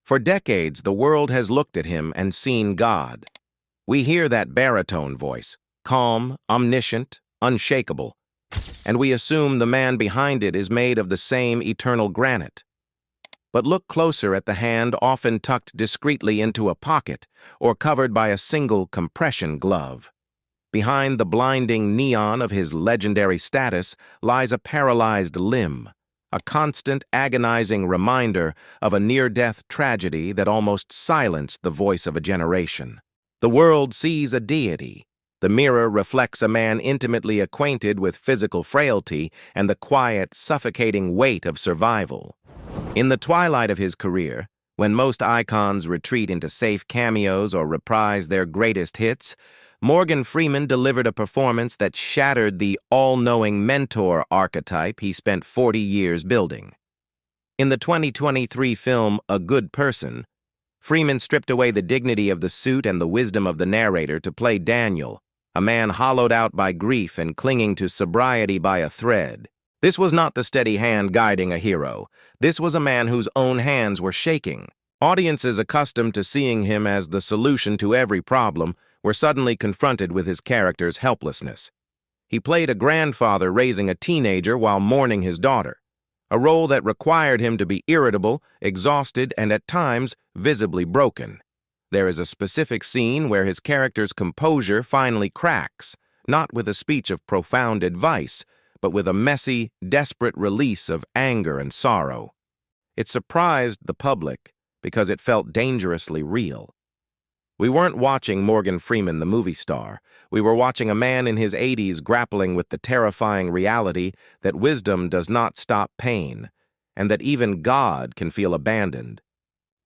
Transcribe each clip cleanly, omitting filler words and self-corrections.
For decades, the world has looked at him and seen God. We hear that baritone voice, calm, omniscient, unshakable, and we assume the man behind it is made of the same eternal granite. But look closer at the hand often tucked discreetly into a pocket or covered by a single compression glove. Behind the blinding neon of his legendary status lies a paralyzed limb, a constant, agonizing reminder of a near-death tragedy that almost silenced the voice of a generation. The world sees a deity. The mirror reflects a man intimately acquainted with physical frailty and the quiet, suffocating weight of survival. In the twilight of his career, when most icons retreat into safe cameos or reprise their greatest hits, Morgan Freeman delivered a performance that shattered the all-knowing mentor archetype he spent 40 years building. In the 2023 film A Good Person, Freeman stripped away the dignity of the suit and the wisdom of the narrator to play Daniel, a man hollowed out by grief and clinging to sobriety by a thread. This was not the steady hand guiding a hero. This was a man whose own hands were shaking. Audiences accustomed to seeing him as the solution to every problem were suddenly confronted with his character's helplessness. He played a grandfather raising a teenager while mourning his daughter, a role that required him to be irritable, exhausted, and at times visibly broken. There is a specific scene where his character's composure finally cracks, not with a speech of profound advice, but with a messy, desperate release of anger and sorrow. It surprised the public because it felt dangerously real. We weren't watching Morgan Freeman, the movie star. We were watching a man in his 80s grappling with the terrifying reality that wisdom does not stop pain, and that even God can feel abandoned.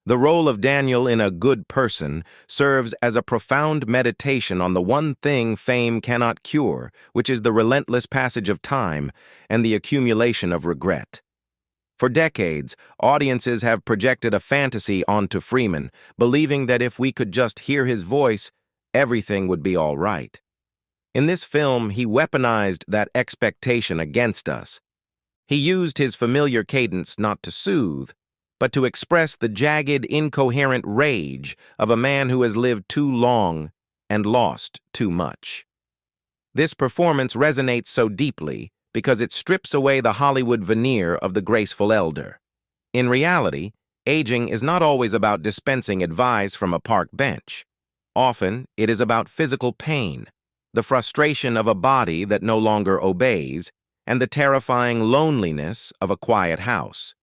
The role of Daniel in A Good Person serves as a profound meditation on the one thing fame cannot cure, which is the relentless passage of time and the accumulation of regret. For decades, audiences have projected a fantasy onto Freeman, believing that if we could just hear his voice, everything would be all right. In this film, he weaponized that expectation against us. He used his familiar cadence not to soothe, but to express the jagged, incoherent rage of a man who has lived too long and lost too much. This performance resonates so deeply because it strips away the Hollywood veneer of the graceful elder. In reality, aging is not always about dispensing advice from a park bench. Often, it is about physical pain, the frustration of a body that no longer obeys, and the terrifying loneliness of a quiet house.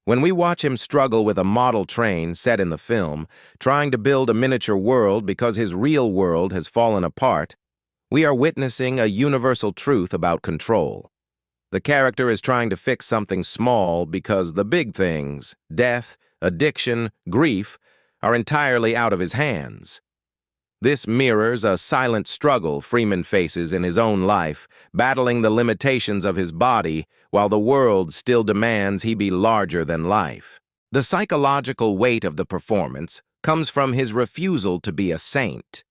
When we watch him struggle with a model train set in the film, trying to build a miniature world because his real world has fallen apart, we are witnessing a universal truth about control. The character is trying to fix something small because the big things, death, addiction, grief, are entirely out of his hands. This mirrors a silent struggle Freeman faces in his own life, battling the limitations of his body while the world still demands he be larger than life. The psychological weight of the performance comes from his refusal to be a saint.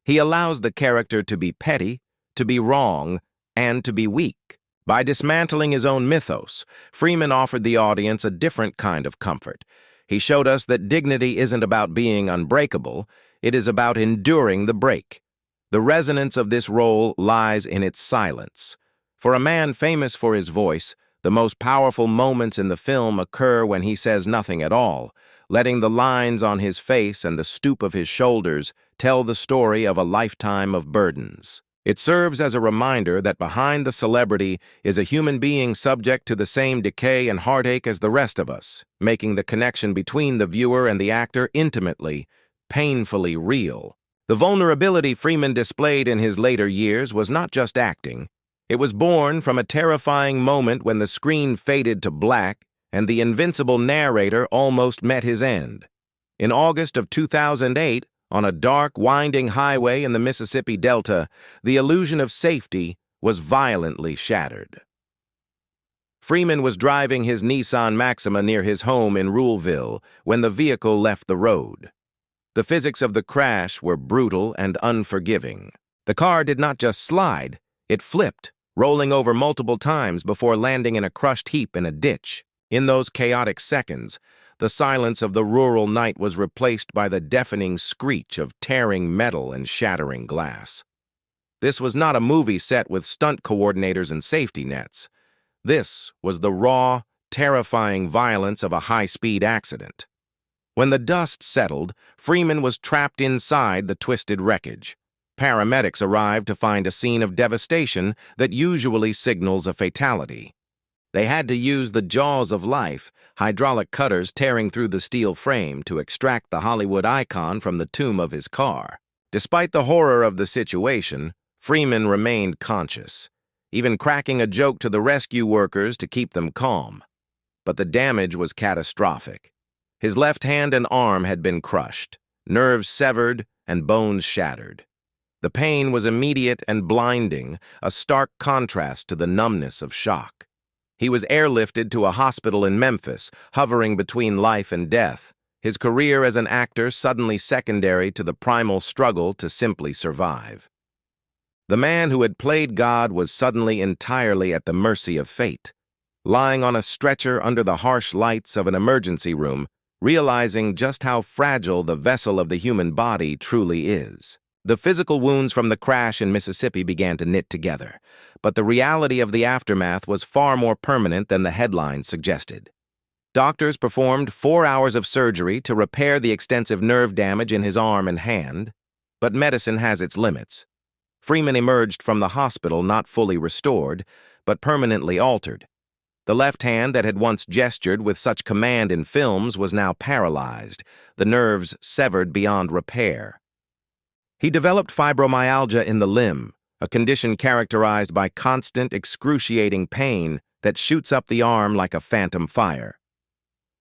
He allows the character to be petty, to be wrong, and to be weak. By dismantling his own mythos, Freeman offered the audience a different kind of comfort. He showed us that dignity isn't about being unbreakable, it is about enduring the break. The resonance of this role lies in its silence. For a man famous for his voice, the most powerful moments in the film occur when he says nothing at all, letting the lines on his face and the stoop of his shoulders tell the story of a lifetime of burdens. It serves as a reminder that behind the celebrity is a human being subject to the same decay and heartache as the rest of us, making the connection between the viewer and the actor intimately, painfully real. The vulnerability Freeman displayed in his later years was not just acting. It was born from a terrifying moment when the screen faded to black and the invincible narrator almost met his end. In August of 2008, on a dark, winding highway in the Mississippi Delta, the illusion of safety was violently shattered. Freeman was driving his Nissan Maxima near his home in Ruleville when the vehicle left the road. The physics of the crash were brutal and unforgiving. The car did not just slide, it flipped, rolling over multiple times before landing in a crushed heap in a ditch. In those chaotic seconds, the silence of the rural night was replaced by the deafening screech of tearing metal and shattering glass. This was not a movie set with stunt coordinators and safety nets. This was the raw, terrifying violence of a high-speed accident. When the dust settled, Freeman was trapped inside the twisted wreckage. Paramedics arrived to find a scene of devastation that usually signals a fatality. They had to use the jaws of life, hydraulic cutters tearing through the steel frame to extract the Hollywood icon from the tomb of his car. Despite the horror of the situation, Freeman remained conscious, even cracking a joke to the rescue workers to keep them calm. But the damage was catastrophic. His left hand and arm had been crushed, nerves severed, and bones shattered. The pain was immediate and blinding, a stark contrast to the numbness of shock. He was airlifted to a hospital in Memphis, hovering between life and death, his career as an actor suddenly secondary to the primal struggle to simply survive. The man who had played God was suddenly entirely at the mercy of fate, lying on a stretcher under the harsh lights of an emergency room, realizing just how fragile the vessel of the human body truly is. The physical wounds from the crash in Mississippi began to knit together, but the reality of the aftermath was far more permanent than the headlines suggested. Doctors performed 4 hours of surgery to repair the extensive nerve damage in his arm and hand, but medicine has its limits. Freeman emerged from the hospital not fully restored, but permanently altered. The left hand that had once gestured with such command in films was now paralyzed, the nerves severed beyond repair. He developed fibromyalgia in the limb, a condition characterized by constant, excruciating pain that shoots up the arm like a phantom fire.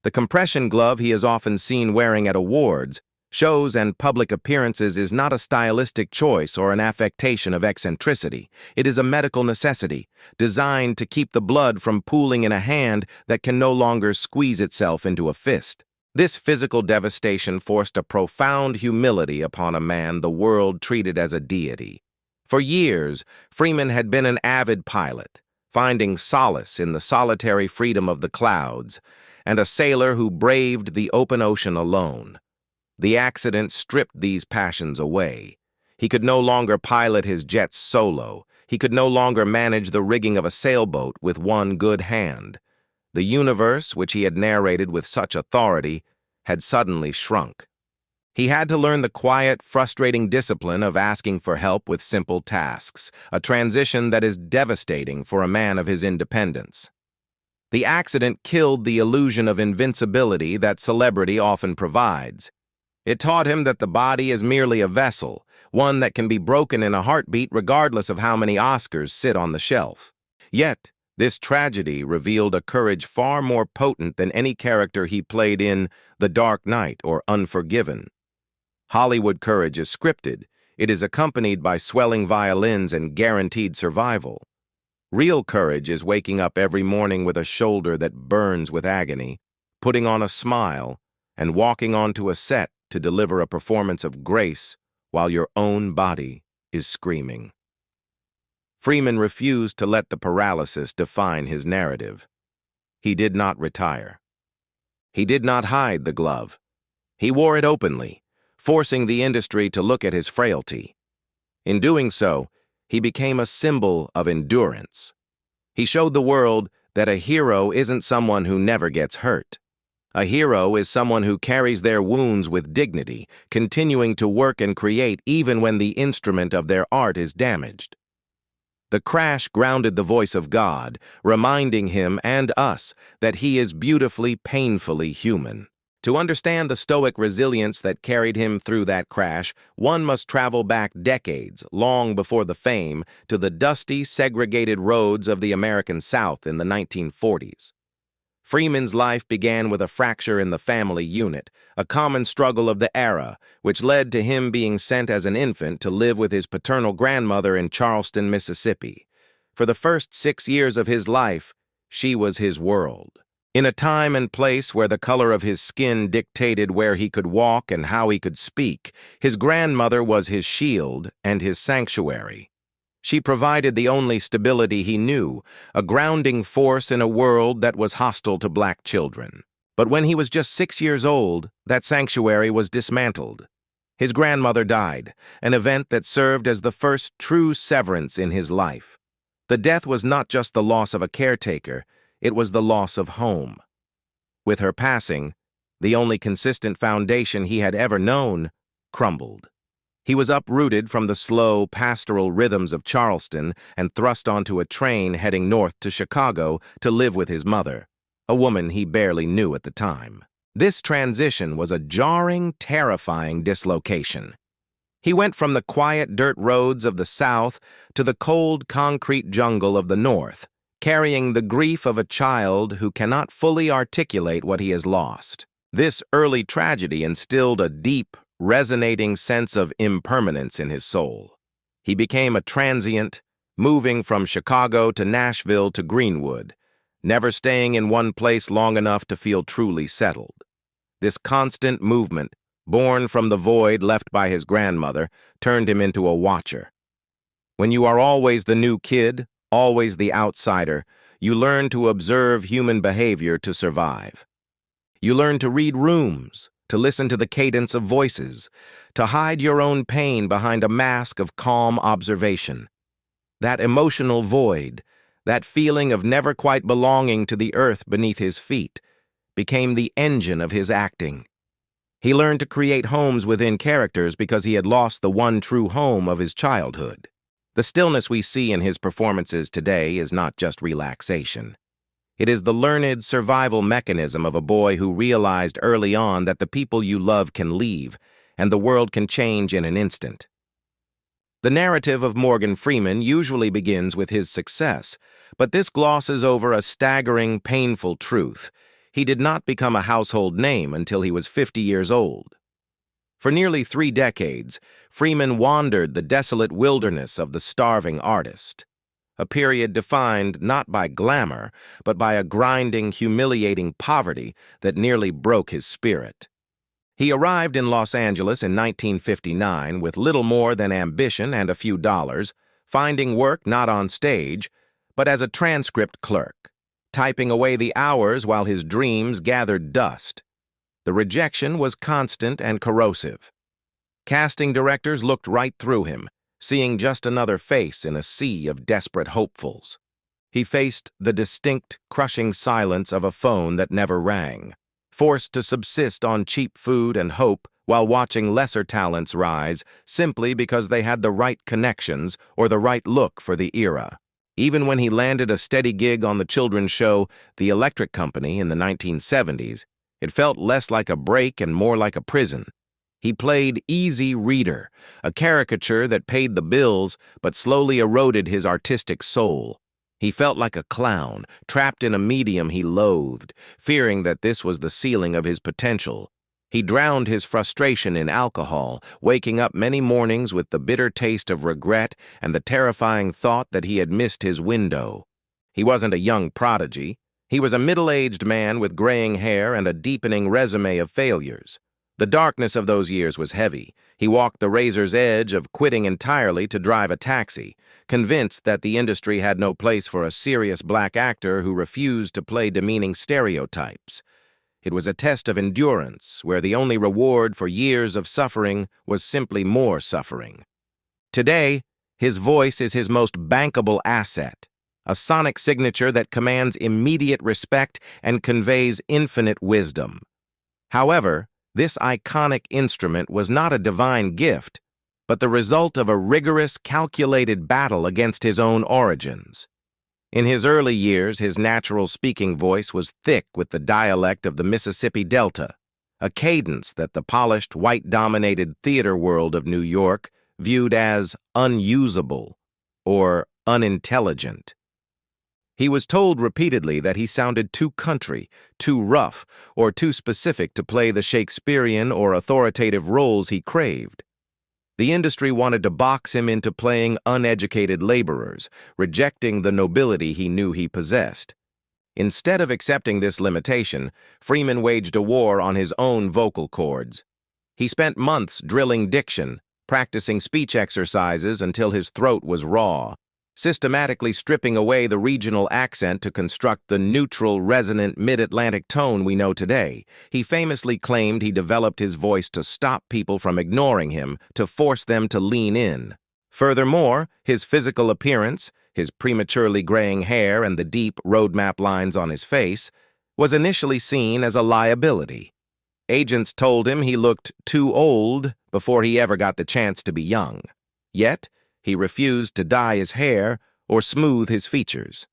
The compression glove he is often seen wearing at awards, shows, and public appearances is not a stylistic choice or an affectation of eccentricity. It is a medical necessity, designed to keep the blood from pooling in a hand that can no longer squeeze itself into a fist. This physical devastation forced a profound humility upon a man the world treated as a deity. For years, Freeman had been an avid pilot, finding solace in the solitary freedom of the clouds, and a sailor who braved the open ocean alone. The accident stripped these passions away. He could no longer pilot his jets solo. He could no longer manage the rigging of a sailboat with one good hand. The universe, which he had narrated with such authority, had suddenly shrunk. He had to learn the quiet, frustrating discipline of asking for help with simple tasks, a transition that is devastating for a man of his independence. The accident killed the illusion of invincibility that celebrity often provides. It taught him that the body is merely a vessel, one that can be broken in a heartbeat regardless of how many Oscars sit on the shelf. Yet, this tragedy revealed a courage far more potent than any character he played in The Dark Knight or Unforgiven. Hollywood courage is scripted. It is accompanied by swelling violins and guaranteed survival. Real courage is waking up every morning with a shoulder that burns with agony, putting on a smile, and walking onto a set to deliver a performance of grace while your own body is screaming. Freeman refused to let the paralysis define his narrative. He did not retire. He did not hide the glove. He wore it openly, forcing the industry to look at his frailty. In doing so, he became a symbol of endurance. He showed the world that a hero isn't someone who never gets hurt. A hero is someone who carries their wounds with dignity, continuing to work and create even when the instrument of their art is damaged. The crash grounded the voice of God, reminding him and us that he is beautifully, painfully human. To understand the stoic resilience that carried him through that crash, one must travel back decades, long before the fame, to the dusty, segregated roads of the American South in the 1940s. Freeman's life began with a fracture in the family unit, a common struggle of the era, which led to him being sent as an infant to live with his paternal grandmother in Charleston, Mississippi. For the first 6 years of his life, she was his world. In a time and place where the color of his skin dictated where he could walk and how he could speak, his grandmother was his shield and his sanctuary. She provided the only stability he knew, a grounding force in a world that was hostile to black children. But when he was just 6 years old, that sanctuary was dismantled. His grandmother died, an event that served as the first true severance in his life. The death was not just the loss of a caretaker, it was the loss of home. With her passing, the only consistent foundation he had ever known crumbled. He was uprooted from the slow, pastoral rhythms of Charleston and thrust onto a train heading north to Chicago to live with his mother, a woman he barely knew at the time. This transition was a jarring, terrifying dislocation. He went from the quiet dirt roads of the South to the cold, concrete jungle of the North, carrying the grief of a child who cannot fully articulate what he has lost. This early tragedy instilled a deep, resonating sense of impermanence in his soul. He became a transient, moving from Chicago to Nashville to Greenwood, never staying in one place long enough to feel truly settled. This constant movement, born from the void left by his grandmother, turned him into a watcher. When you are always the new kid, always the outsider, you learn to observe human behavior to survive. You learn to read rooms, to listen to the cadence of voices, to hide your own pain behind a mask of calm observation. That emotional void, that feeling of never quite belonging to the earth beneath his feet, became the engine of his acting. He learned to create homes within characters because he had lost the one true home of his childhood. The stillness we see in his performances today is not just relaxation. It is the learned survival mechanism of a boy who realized early on that the people you love can leave, and the world can change in an instant. The narrative of Morgan Freeman usually begins with his success, but this glosses over a staggering, painful truth. He did not become a household name until he was 50 years old. For nearly 3 decades, Freeman wandered the desolate wilderness of the starving artist, a period defined not by glamour, but by a grinding, humiliating poverty that nearly broke his spirit. He arrived in Los Angeles in 1959 with little more than ambition and a few dollars, finding work not on stage, but as a transcript clerk, typing away the hours while his dreams gathered dust. The rejection was constant and corrosive. Casting directors looked right through him, seeing just another face in a sea of desperate hopefuls. He faced the distinct, crushing silence of a phone that never rang, forced to subsist on cheap food and hope while watching lesser talents rise simply because they had the right connections or the right look for the era. Even when he landed a steady gig on the children's show The Electric Company in the 1970s, it felt less like a break and more like a prison. He played Easy Reader, a caricature that paid the bills but slowly eroded his artistic soul. He felt like a clown, trapped in a medium he loathed, fearing that this was the ceiling of his potential. He drowned his frustration in alcohol, waking up many mornings with the bitter taste of regret and the terrifying thought that he had missed his window. He wasn't a young prodigy. He was a middle-aged man with graying hair and a deepening resume of failures. The darkness of those years was heavy. He walked the razor's edge of quitting entirely to drive a taxi, convinced that the industry had no place for a serious black actor who refused to play demeaning stereotypes. It was a test of endurance, where the only reward for years of suffering was simply more suffering. Today, his voice is his most bankable asset, a sonic signature that commands immediate respect and conveys infinite wisdom. However, this iconic instrument was not a divine gift, but the result of a rigorous, calculated battle against his own origins. In his early years, his natural speaking voice was thick with the dialect of the Mississippi Delta, a cadence that the polished, white-dominated theater world of New York viewed as unusable or unintelligent. He was told repeatedly that he sounded too country, too rough, or too specific to play the Shakespearean or authoritative roles he craved. The industry wanted to box him into playing uneducated laborers, rejecting the nobility he knew he possessed. Instead of accepting this limitation, Freeman waged a war on his own vocal cords. He spent months drilling diction, practicing speech exercises until his throat was raw, systematically stripping away the regional accent to construct the neutral, resonant mid-Atlantic tone we know today. He famously claimed he developed his voice to stop people from ignoring him, to force them to lean in. Furthermore, his physical appearance, his prematurely graying hair and the deep roadmap lines on his face, was initially seen as a liability. Agents told him he looked too old before he ever got the chance to be young. Yet, he refused to dye his hair or smooth his features.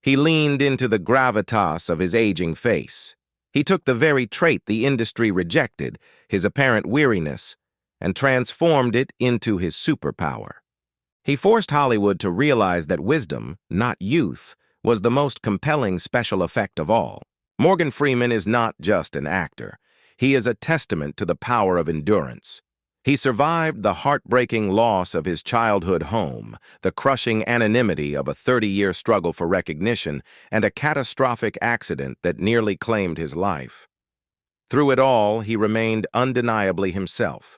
He leaned into the gravitas of his aging face. He took the very trait the industry rejected, his apparent weariness, and transformed it into his superpower. He forced Hollywood to realize that wisdom, not youth, was the most compelling special effect of all. Morgan Freeman is not just an actor. He is a testament to the power of endurance. He survived the heartbreaking loss of his childhood home, the crushing anonymity of a 30-year struggle for recognition, and a catastrophic accident that nearly claimed his life. Through it all, he remained undeniably himself.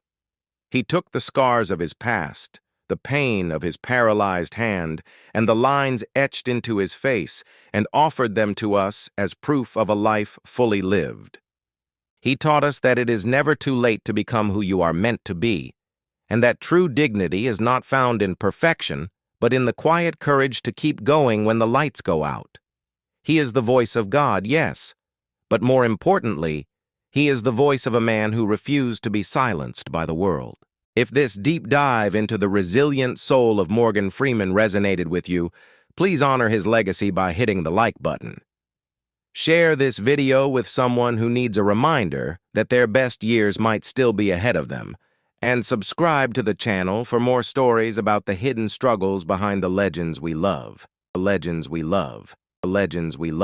He took the scars of his past, the pain of his paralyzed hand, and the lines etched into his face, and offered them to us as proof of a life fully lived. He taught us that it is never too late to become who you are meant to be, and that true dignity is not found in perfection, but in the quiet courage to keep going when the lights go out. He is the voice of God, yes, but more importantly, he is the voice of a man who refused to be silenced by the world. If this deep dive into the resilient soul of Morgan Freeman resonated with you, please honor his legacy by hitting the like button. Share this video with someone who needs a reminder that their best years might still be ahead of them, and subscribe to the channel for more stories about the hidden struggles behind the legends we love. The legends we love. The legends we love.